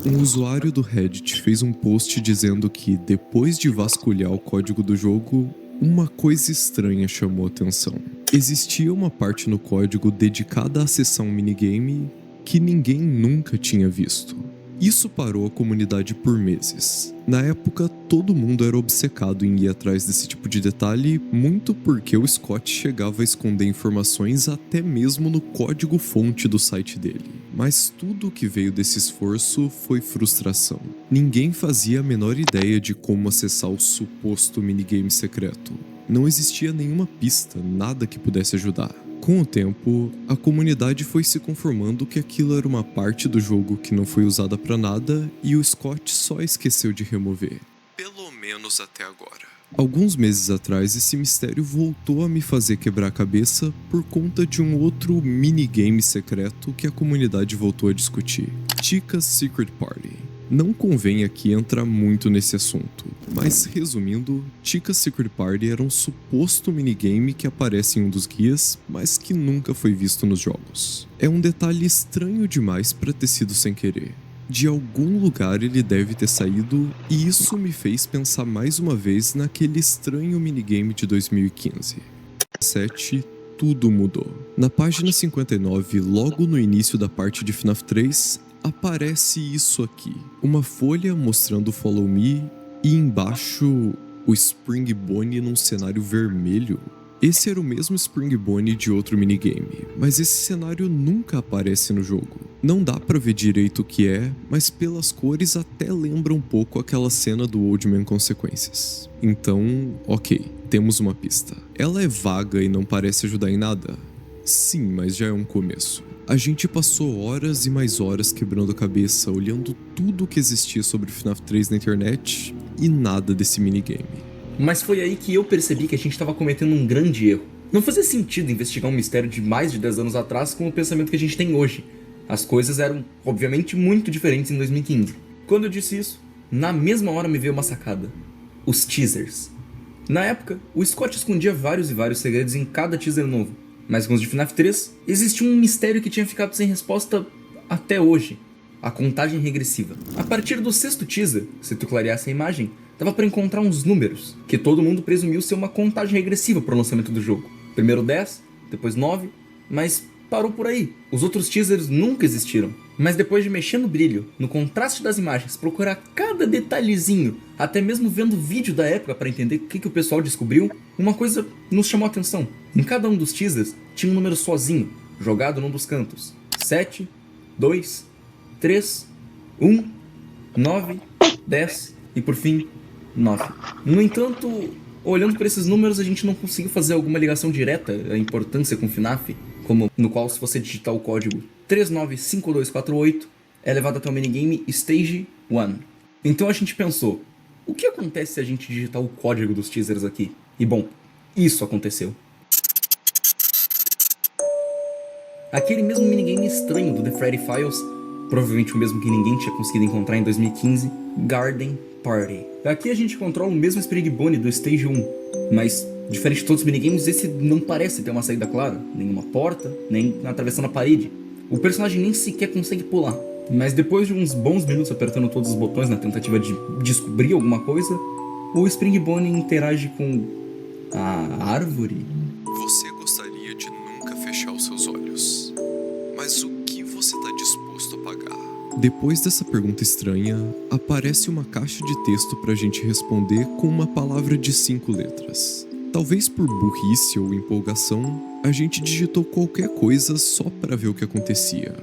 Um usuário do Reddit fez um post dizendo que, depois de vasculhar o código do jogo, uma coisa estranha chamou atenção. Existia uma parte no código dedicada à seção minigame que ninguém nunca tinha visto. Isso parou a comunidade por meses. Na época, todo mundo era obcecado em ir atrás desse tipo de detalhe, muito porque o Scott chegava a esconder informações até mesmo no código-fonte do site dele. Mas tudo o que veio desse esforço foi frustração. Ninguém fazia a menor ideia de como acessar o suposto minigame secreto. Não existia nenhuma pista, nada que pudesse ajudar. Com o tempo, a comunidade foi se conformando que aquilo era uma parte do jogo que não foi usada pra nada e o Scott só esqueceu de remover. Pelo menos até agora. Alguns meses atrás, esse mistério voltou a me fazer quebrar a cabeça por conta de um outro minigame secreto que a comunidade voltou a discutir: Chica's Secret Party. Não convém aqui entrar muito nesse assunto, mas resumindo, Chica's Secret Party era um suposto minigame que aparece em um dos guias, mas que nunca foi visto nos jogos. É um detalhe estranho demais para ter sido sem querer. De algum lugar ele deve ter saído, e isso me fez pensar mais uma vez naquele estranho minigame de 2015. 7. Tudo mudou. Na página 59, logo no início da parte de FNAF 3, aparece isso aqui. Uma folha mostrando Follow Me e embaixo o Spring Bonnie num cenário vermelho. Esse era o mesmo Spring Bonnie de outro minigame, mas esse cenário nunca aparece no jogo. Não dá pra ver direito o que é, mas pelas cores até lembra um pouco aquela cena do Old Man Consequences. Então, ok, temos uma pista. Ela é vaga e não parece ajudar em nada? Sim, mas já é um começo. A gente passou horas e mais horas quebrando a cabeça, olhando tudo o que existia sobre FNAF 3 na internet e nada desse minigame. Mas foi aí que eu percebi que a gente estava cometendo um grande erro. Não fazia sentido investigar um mistério de mais de 10 anos atrás com o pensamento que a gente tem hoje. As coisas eram, obviamente, muito diferentes em 2015. Quando eu disse isso, na mesma hora me veio uma sacada: os teasers. Na época, o Scott escondia vários e vários segredos em cada teaser novo. Mas com os de FNAF 3, existia um mistério que tinha ficado sem resposta até hoje: a contagem regressiva. A partir do 6º teaser, se tu clareasse a imagem, dava pra encontrar uns números, que todo mundo presumiu ser uma contagem regressiva pro lançamento do jogo. Primeiro 10, depois 9, mas parou por aí. Os outros teasers nunca existiram. Mas depois de mexer no brilho, no contraste das imagens, procurar cada detalhezinho, até mesmo vendo vídeo da época para entender o que o pessoal descobriu, uma coisa nos chamou a atenção. Em cada um dos teasers tinha um número sozinho, jogado num dos cantos: 7, 2, 3, 1, 9, 10 e por fim 9. No entanto, olhando para esses números, a gente não conseguiu fazer alguma ligação direta à importância com FNAF, como no qual, se você digitar o código 395248, é levado até o minigame Stage 1. Então a gente pensou: o que acontece se a gente digitar o código dos teasers aqui? E bom, isso aconteceu. Aquele mesmo minigame estranho do The Freddy Files, provavelmente o mesmo que ninguém tinha conseguido encontrar em 2015, Garden Party. Aqui a gente controla o mesmo Spring Bonnie do Stage 1, mas diferente de todos os minigames, esse não parece ter uma saída clara, nenhuma porta, nem atravessando a parede. O personagem nem sequer consegue pular. Mas depois de uns bons minutos apertando todos os botões na tentativa de descobrir alguma coisa, o Spring Bonnie interage com a árvore. Você gostaria de nunca fechar os seus olhos, mas o que você está disposto a pagar? Depois dessa pergunta estranha, aparece uma caixa de texto pra gente responder com uma palavra de 5 letras. Talvez por burrice ou empolgação, a gente digitou qualquer coisa só pra ver o que acontecia.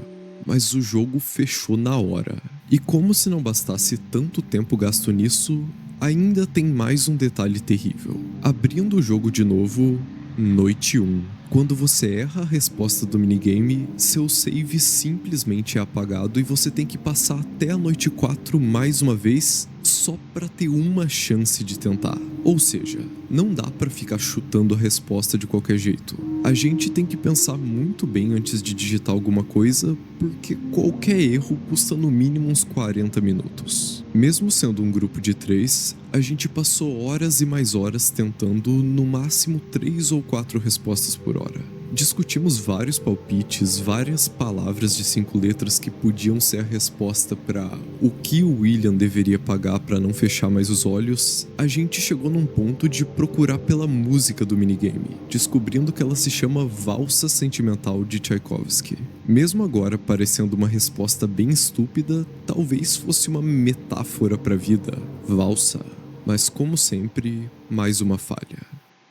Mas o jogo fechou na hora. E como se não bastasse tanto tempo gasto nisso, ainda tem mais um detalhe terrível. Abrindo o jogo de novo, noite 1. Quando você erra a resposta do minigame, seu save simplesmente é apagado e você tem que passar até a noite 4 mais uma vez, só pra ter uma chance de tentar. Ou seja, não dá pra ficar chutando a resposta de qualquer jeito. A gente tem que pensar muito bem antes de digitar alguma coisa, porque qualquer erro custa no mínimo uns 40 minutos. Mesmo sendo um grupo de 3, a gente passou horas e mais horas tentando no máximo 3 ou 4 respostas por hora. Discutimos vários palpites, várias palavras de 5 letras que podiam ser a resposta para o que o William deveria pagar para não fechar mais os olhos. A gente chegou num ponto de procurar pela música do minigame, descobrindo que ela se chama Valsa Sentimental de Tchaikovsky. Mesmo agora parecendo uma resposta bem estúpida, talvez fosse uma metáfora para a vida. Valsa. Mas como sempre, mais uma falha.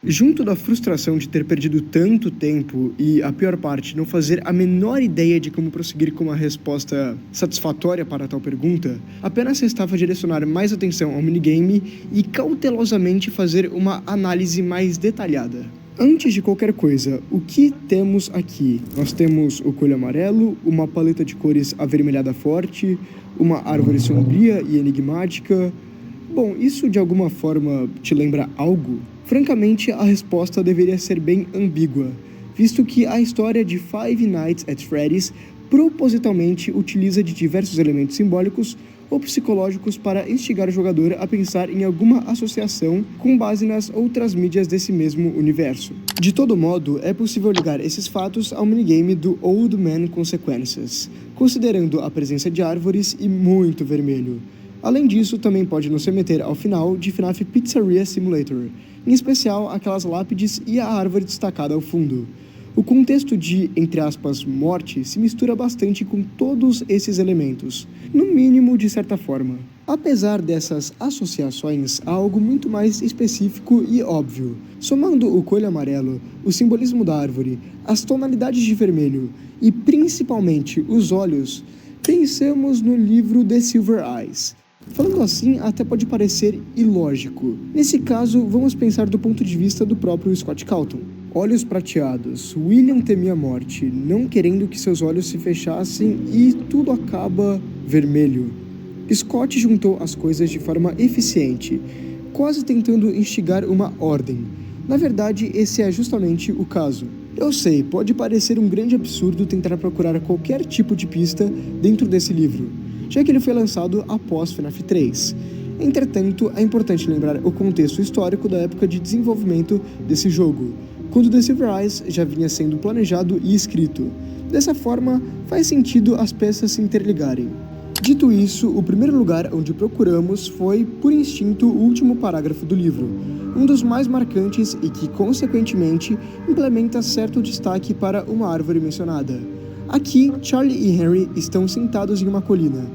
Junto da frustração de ter perdido tanto tempo e, a pior parte, não fazer a menor ideia de como prosseguir com uma resposta satisfatória para tal pergunta, apenas restava direcionar mais atenção ao minigame e cautelosamente fazer uma análise mais detalhada. Antes de qualquer coisa, o que temos aqui? Nós temos o coelho amarelo, uma paleta de cores avermelhada forte, uma árvore sombria e enigmática. Bom, isso de alguma forma te lembra algo? Francamente, a resposta deveria ser bem ambígua, visto que a história de Five Nights at Freddy's propositalmente utiliza de diversos elementos simbólicos ou psicológicos para instigar o jogador a pensar em alguma associação com base nas outras mídias desse mesmo universo. De todo modo, é possível ligar esses fatos ao minigame do Old Man Consequences, considerando a presença de árvores e muito vermelho. Além disso, também pode nos remeter ao final de FNAF Pizzeria Simulator, em especial aquelas lápides e a árvore destacada ao fundo. O contexto de, entre aspas, morte se mistura bastante com todos esses elementos, no mínimo de certa forma. Apesar dessas associações, há algo muito mais específico e óbvio. Somando o coelho amarelo, o simbolismo da árvore, as tonalidades de vermelho e principalmente os olhos, pensamos no livro The Silver Eyes. Falando assim, até pode parecer ilógico. Nesse caso, vamos pensar do ponto de vista do próprio Scott Calton. Olhos prateados. William temia a morte, não querendo que seus olhos se fechassem e tudo acaba vermelho. Scott juntou as coisas de forma eficiente, quase tentando instigar uma ordem. Na verdade, esse é justamente o caso. Eu sei, pode parecer um grande absurdo tentar procurar qualquer tipo de pista dentro desse livro, já que ele foi lançado após FNAF 3. Entretanto, é importante lembrar o contexto histórico da época de desenvolvimento desse jogo, quando The Silver Eyes já vinha sendo planejado e escrito. Dessa forma, faz sentido as peças se interligarem. Dito isso, o primeiro lugar onde procuramos foi, por instinto, o último parágrafo do livro, um dos mais marcantes e que, consequentemente, implementa certo destaque para uma árvore mencionada. Aqui, Charlie e Henry estão sentados em uma colina,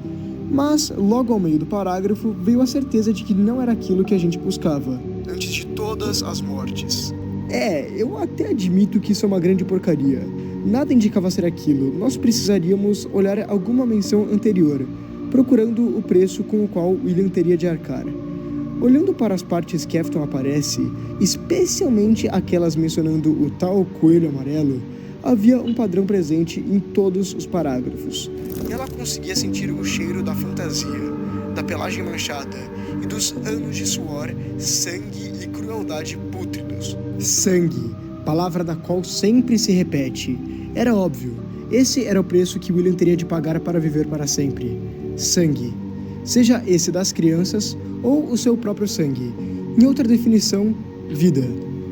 mas logo ao meio do parágrafo veio a certeza de que não era aquilo que a gente buscava. Antes de todas as mortes. Eu até admito que isso é uma grande porcaria. Nada indicava ser aquilo, nós precisaríamos olhar alguma menção anterior, procurando o preço com o qual William teria de arcar. Olhando para as partes que Afton aparece, especialmente aquelas mencionando o tal coelho amarelo, havia um padrão presente em todos os parágrafos. Ela conseguia sentir o cheiro da fantasia, da pelagem manchada e dos anos de suor, sangue e crueldade pútridos. Sangue, palavra da qual sempre se repete. Era óbvio, esse era o preço que William teria de pagar para viver para sempre. Sangue. Seja esse das crianças ou o seu próprio sangue. Em outra definição, vida.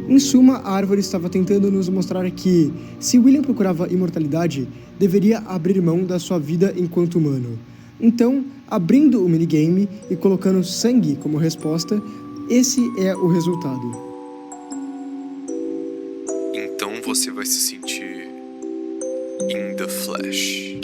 Em suma, a árvore estava tentando nos mostrar que, se William procurava imortalidade, deveria abrir mão da sua vida enquanto humano. Então, abrindo o minigame e colocando sangue como resposta, esse é o resultado. Então você vai se sentir in the flesh.